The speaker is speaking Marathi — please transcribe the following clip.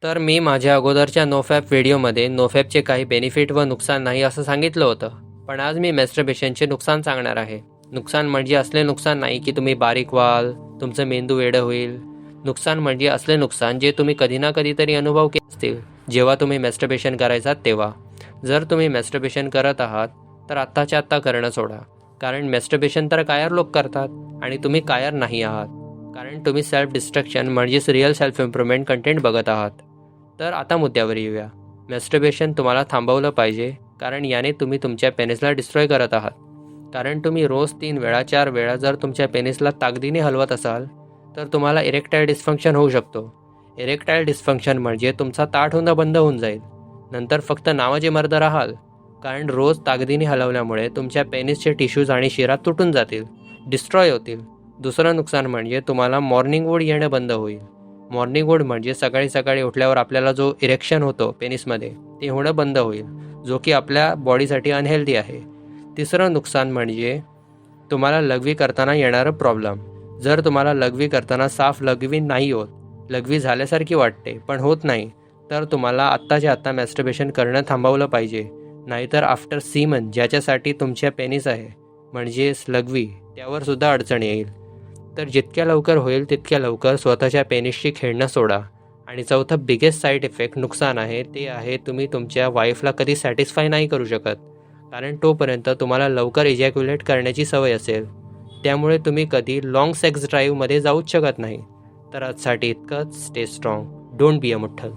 तर मी माझ्या अगोदरच्या नोफॅप व्हिडिओमध्ये नोफॅपचे काही बेनिफिट व नुकसान नाही असं सांगितलं होतं. पण आज मी मॅस्टरबेशनचे नुकसान सांगणार आहे. नुकसान म्हणजे असले नुकसान नाही की तुम्ही बारीक व्हाल, तुमचं मेंदू वेडं होईल. नुकसान म्हणजे असले नुकसान जे तुम्ही कधी ना कधीतरी अनुभव केले असतील जेव्हा तुम्ही मॅस्टरबेशन करायचात तेव्हा. जर तुम्ही मॅस्टरबेशन करत आहात तर आत्ताच्या आत्ता करणं सोडा. कारण मॅस्टरबेशन तर कायर लोक करतात आणि तुम्ही कायर नाही आहात. कारण तुम्ही सेल्फ डिस्ट्रक्शन म्हणजेच रिअल सेल्फ इम्प्रूव्हमेंट कंटेंट बघत आहात. तर आता मुद्द्यावर येऊया. मॅस्टरबेशन तुम्हाला थांबवलं पाहिजे कारण याने तुम्ही तुमच्या पेनिसला डिस्ट्रॉय करत आहात. कारण तुम्ही रोज 3 वेळा 4 वेळा जर तुमच्या पेनिसला ताकदीने हलवत असाल तर तुम्हाला इरेक्टाईल डिस्फंक्शन होऊ शकतो. इरेक्टाईल डिस्फंक्शन म्हणजे तुमचा ताठ होणं बंद होऊन जाईल. नंतर फक्त नावाचे मर्द राहाल. कारण रोज ताकदीने हलवल्यामुळे तुमच्या पेनिसचे टिश्यूज आणि शिरा तुटून जातील, डिस्ट्रॉय होतील. दुसरं नुकसान म्हणजे तुम्हाला मॉर्निंग वूड येणं बंद होईल. मॉर्निंग वूड म्हणजे सकाळी सकाळी उठल्यावर आपल्याला जो इरेक्शन होतो पेनिसमध्ये ते होणं बंद होईल, जो की आपल्या बॉडीसाठी अनहेल्दी आहे. तिसरं नुकसान म्हणजे तुम्हाला लघवी करताना येणारं प्रॉब्लेम. जर तुम्हाला लघवी करताना साफ लघवी नाही होत, लघवी झाल्यासारखी वाटते पण होत नाही, तर तुम्हाला आत्ताच्या आत्ता मॅस्टरबेशन करणं थांबवलं पाहिजे. नाहीतर आफ्टर सीमन ज्याच्यासाठी तुमच्या पेनिस आहे म्हणजेच लघवी, त्यावर सुद्धा अडचण येईल. तर जितक्या लवकर होईल तितक्या लवकर स्वतःच्या पेनिसशी खेळणं सोडा. आणि चौथं बिगेस्ट साईड इफेक्ट नुकसान आहे ते आहे तुम्ही तुमच्या वाईफला कधी सॅटिस्फाय नाही करू शकत. कारण तोपर्यंत तुम्हाला लवकर इजॅक्युलेट करण्याची सवय असेल. त्यामुळे तुम्ही कधी लाँग सेक्स ड्राईव्हमध्ये जाऊच शकत नाही. तर आजसाठी इतकंच. Stay strong, don't be a मुठ्ठल.